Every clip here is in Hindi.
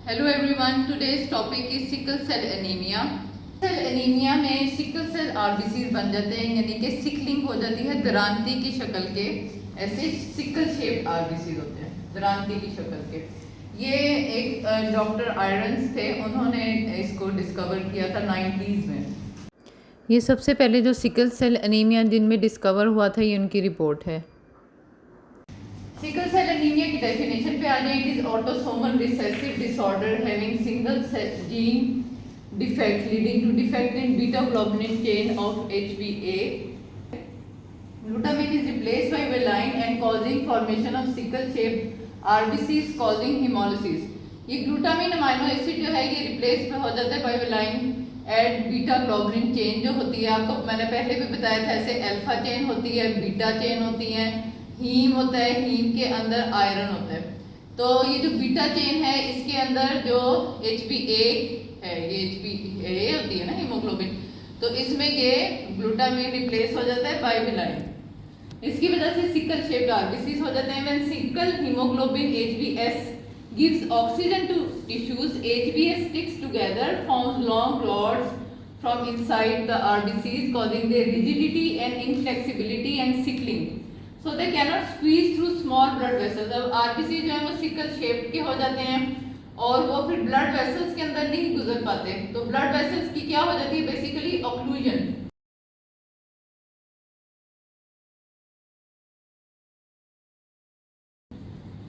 Hello everyone, today's topic is sickle cell anaemia. Cell anaemia में सिकल सेल आरबीसीज बन जाते हैं, यानी कि सिकलिंग हो जाती है दरांती की शक्ल के। ऐसे सिकल शेप्ड आरबीसीज होते हैं दरांती की शक्ल के। ये एक डॉक्टर आयरन्स थे, उन्होंने इसको डिस्कवर किया था 90s में। ये सबसे पहले जो सिकल सेल एनीमिया जिनमें डिस्कवर हुआ था, ये उनकी रिपोर्ट है। सिकल सेल एनीमिया की डेफिनेशन पे आ जाए, it is autosomal recessive disorder having single gene defect leading to defect in beta globulin chain of HbA. Glutamine is replaced by valine and causing formation of sickle shaped RBCs causing hemolysis. ये ग्लूटामिन अमाइनो एसिड जो है ये रिप्लेस में हो जाता है by valine and beta globulin chain जो होती है। आपको मैंने पहले भी बताया था, ऐसे अल्फा चेन होती है, बीटा चेन होती है, हीम होता है, हीम के अंदर आयरन होता है। तो ये जो बीटा चेन है इसके अंदर जो HbA है, ये HbA होती है ना हीमोग्लोबिन, तो इसमें ये ग्लूटामिन रिप्लेस हो जाता है बाय वेलाइन। इसकी वजह से सिकल शेप्ड आरबीसीज हो जाते हैं। When sickle haemoglobin HbS gives oxygen to tissues, HbS sticks together, forms long rods from inside the RBCs, causing their rigidity and inflexibility and sickling. So they cannot squeeze through small blood vessels. अब RBC जो है वो सिकल शेप के हो जाते हैं और वो फिर ब्लड वेसल्स के अंदर नहीं गुजर पाते। तो ब्लड वेसल्स की क्या हो जाती है, बेसिकली ऑक्लूजन।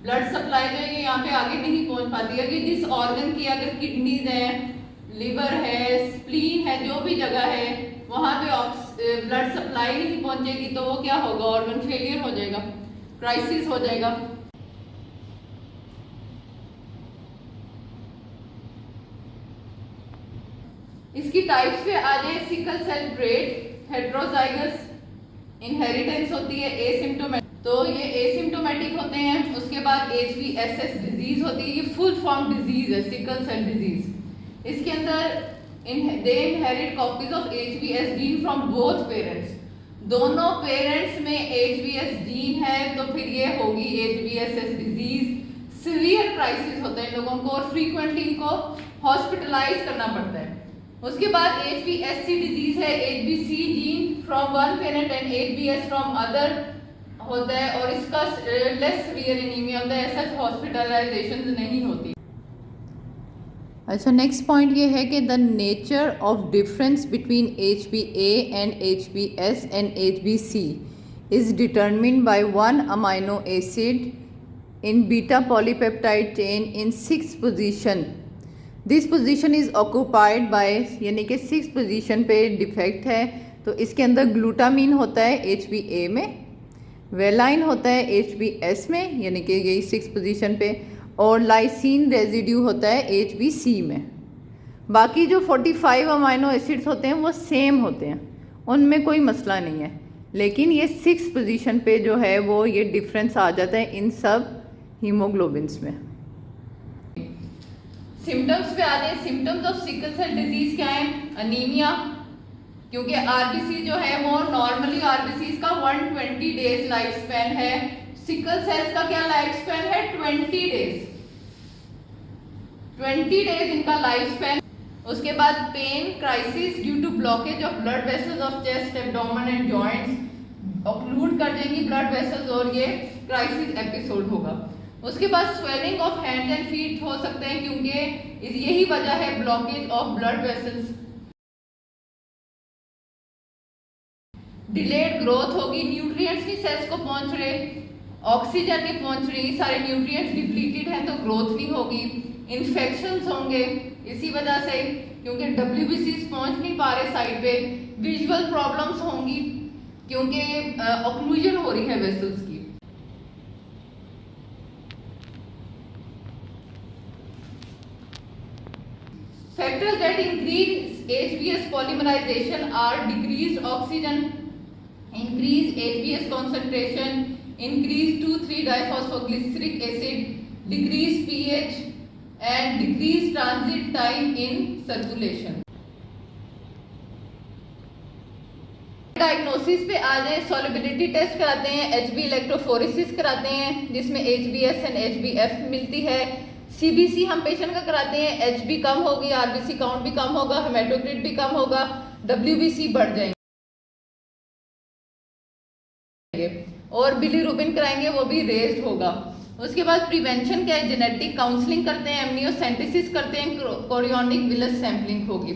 ब्लड सप्लाई जो है यहाँ पे आगे नहीं पहुंच पाती है कि जिस ऑर्गन की, अगर किडनीज है, लिवर है, स्प्लीन है, जो भी जगह है वहां पे ब्लड सप्लाई नहीं पहुंचेगी तो वो क्या होगा, ऑर्गन फेलियर हो जाएगा, क्राइसिस हो जाएगा। इसकी टाइप्स पे आ जाए, sickle cell trait, heterozygous inheritance होती है, एसिम्प्टोमेटिक, तो ये एसिम्प्टोमेटिक होते हैं। उसके बाद HbSS डिजीज होती है, ये फुल फॉर्म डिजीज है सिकल सेल डिजीज। इसके अंदर they inherit copies of HbS gene from both parents. दोनों पेरेंट्स में HbS जीन है तो फिर ये होगी HbSS डिजीज। सीवियर क्राइसिस होता है इन लोगों को और फ्रीक्वेंटली इनको हॉस्पिटलाइज करना पड़ता है। उसके बाद HbSC डिजीज है, HbC gene from one parent and HbS from other होता है और इसका लेस सीवियर एनीमिया होता है, ऐसा हॉस्पिटलाइजेशन नहीं होती। अच्छा, नेक्स्ट पॉइंट ये है कि the nature of difference between HbA and HbS and HbC is determined by one amino acid in beta polypeptide chain in 6th position. This position is occupied by, यानी कि 6th पोजीशन पे डिफेक्ट है तो इसके अंदर ग्लूटामिन होता है HbA में, वेलाइन होता है HbS में, यानी कि यही 6th पोजीशन पे, और लाइसिन रेजिड्यू होता है HbC में। बाकी जो 45 अमाइनो एसिड्स होते हैं वो सेम होते हैं, उनमें कोई मसला नहीं है, लेकिन ये 6th पोजीशन पे जो है वो ये डिफरेंस आ जाता है इन सब हीमोग्लोबिन्स में। सिम्टम्स पे आ जाए, symptoms of sickle cell disease क्या है, अनीमिया, क्योंकि आरबीसी जो है वो नॉर्मली आरबीसी का 120 डेज लाइफ स्पैन है, सिकल सेल्स का क्या लाइफ स्पैन है, 20 डेज, 20 डेज इनका लाइफ स्पैन। उसके बाद pain, crisis due to blockage of blood vessels of chest, abdomen and joints, occlude कर देंगी ब्लड वेसल्स और ये क्राइसिस एपिसोड होगा। उसके बाद swelling of hands and feet हो सकते हैं क्योंकि यही वजह है blockage of blood vessels. Delayed growth होगी, न्यूट्रिएंट्स नहीं सेल्स को पहुंच रहे, ऑक्सीजन नहीं पहुंच रही, सारे न्यूट्रिएंट्स डिप्लीटेड हैं तो ग्रोथ नहीं होगी। इन्फेक्शंस होंगे इसी वजह से क्योंकि WBCs पहुंच नहीं पा रहे साइड पे। विजुअल प्रॉब्लम्स होंगी क्योंकि ऑक्लूजन हो रही है वेसल्स की। Factors that increase HbS polymerization are decreased oxygen, increased HbS concentration, increased 2,3-diphosphoglyceric acid, decreased pH and decreased transit time in circulation. Diagnosis पे आ जाए, सॉल्युबिलिटी टेस्ट कराते हैं, Hb इलेक्ट्रोफोरेसिस कराते हैं जिसमें HbS एंड HbF मिलती है, CBC हम पेशेंट का कराते हैं, HB कम होगी, RBC काउंट भी कम होगा, हेमाटोक्रिट भी कम होगा, WBC बढ़ जाएंगे और बिलीरुबिन कराएंगे, वो भी रेज्ड होगा। उसके बाद प्रिवेंशन क्या है, जेनेटिक काउंसलिंग करते हैं, एमनियोसेंटेसिस करते हैं, कोरियोनिक विलस सैम्पलिंग होगी।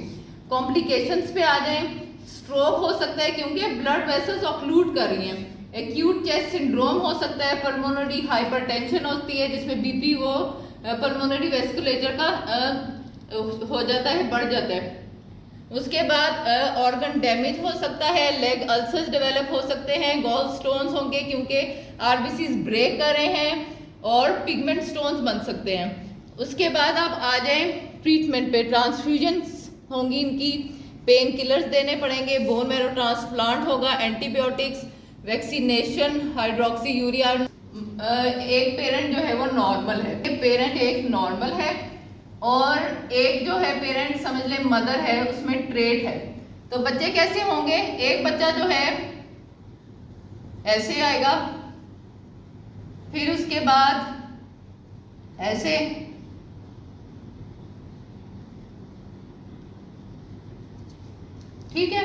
कॉम्प्लिकेशंस पे आ जाएं, स्ट्रोक हो सकता है क्योंकि ब्लड वेसल्स ऑक्लूड कर रही हैं, एक्यूट चेस्ट सिंड्रोम हो सकता है, पल्मोनरी हाइपरटेंशन होती है जिसमें बीपी वो पल्मोनरी वेस्कुलेचर का हो जाता है, बढ़ जाता है। उसके बाद ऑर्गन डैमेज हो सकता है, लेग अल्सर्स डेवलप हो सकते हैं, गॉल स्टोन्स होंगे क्योंकि आरबीसीज ब्रेक कर रहे हैं, और पिगमेंट स्टोन्स बन सकते हैं। उसके बाद आप आ जाएं ट्रीटमेंट पे, ट्रांसफ्यूजन्स होंगी इनकी, पेन किलर्स देने पड़ेंगे, बोन मैरो ट्रांसप्लांट होगा, एंटीबायोटिक्स, वैक्सीनेशन, हाइड्रोक्सी यूरिया। एक पेरेंट जो है वो नॉर्मल है, पेरेंट एक नॉर्मल है और एक जो है पेरेंट समझ ले मदर है, उसमें ट्रेट है। तो बच्चे कैसे होंगे, एक बच्चा जो है ऐसे आएगा, फिर उसके बाद ऐसे, ठीक है।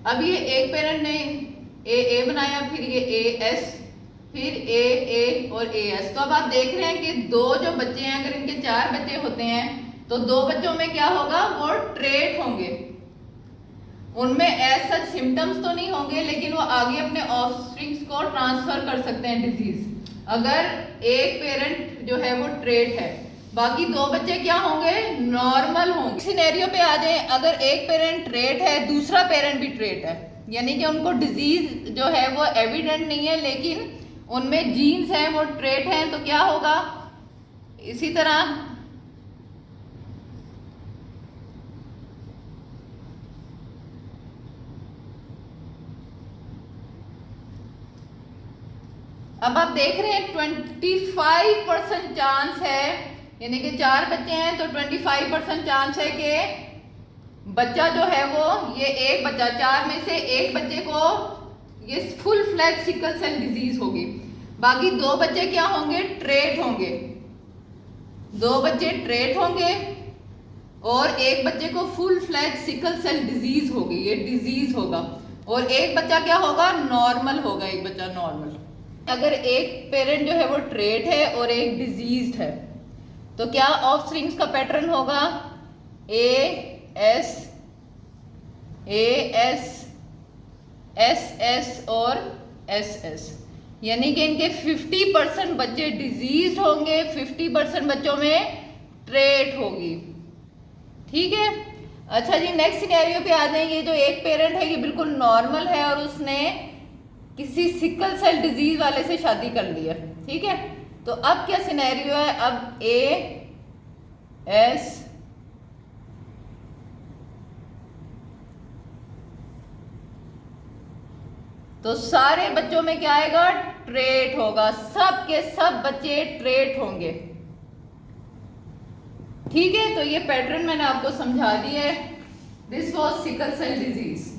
अब ये एक पेरेंट ने ए बनाया, फिर ये AS, फिर A और AS। तो अब आप देख रहे हैं कि दो जो बच्चे हैं, अगर इनके 4 बच्चे होते हैं तो 2 बच्चों में क्या होगा, वो ट्रेट होंगे, उनमें एज सच सिम्टम्स तो नहीं होंगे लेकिन वो आगे अपने ऑफस्प्रिंग्स को ट्रांसफर कर सकते हैं डिजीज, अगर एक पेरेंट जो है वो ट्रेट है। बाकी 2 बच्चे क्या होंगे, नॉर्मल होंगे। सिनेरियो पे आ जाए, अगर एक पेरेंट ट्रेट है, दूसरा पेरेंट भी ट्रेट है, यानी कि उनको डिजीज जो है वो एविडेंट नहीं है लेकिन उनमें जीन्स हैं वो ट्रेट हैं, तो क्या होगा, इसी तरह अब आप देख रहे हैं 25% चांस है, यानी कि 4 बच्चे हैं तो 25% चांस है कि बच्चा जो है वो, ये एक बच्चा, 4 में से एक बच्चे को ये full fledged sickle cell disease होगी। बाकी 2 बच्चे क्या होंगे, ट्रेट होंगे, 2 बच्चे ट्रेट होंगे और एक बच्चे को full fledged sickle cell disease होगी, ये डिजीज होगा, और एक बच्चा क्या होगा, नॉर्मल होगा, एक बच्चा नॉर्मल। अगर एक पेरेंट जो है वो ट्रेट है और एक डिजीज्ड है तो क्या ऑफस्प्रिंग्स का पैटर्न होगा, AS, AS, SS और SS, यानी कि इनके 50% बच्चे डिजीज्ड होंगे, 50% बच्चों में ट्रेट होगी, ठीक है। अच्छा जी, नेक्स्ट सिनेरियो पे आ जाएंगे। जो एक पेरेंट है ये बिल्कुल नॉर्मल है और उसने किसी सिकल सेल डिजीज वाले से शादी कर लिया, ठीक है। तो अब क्या सिनेरियो है, अब AS, तो सारे बच्चों में क्या आएगा, ट्रेट होगा, सब के सब बच्चे ट्रेट होंगे, ठीक है। तो ये पैटर्न मैंने आपको समझा दिया है। This was sickle cell disease.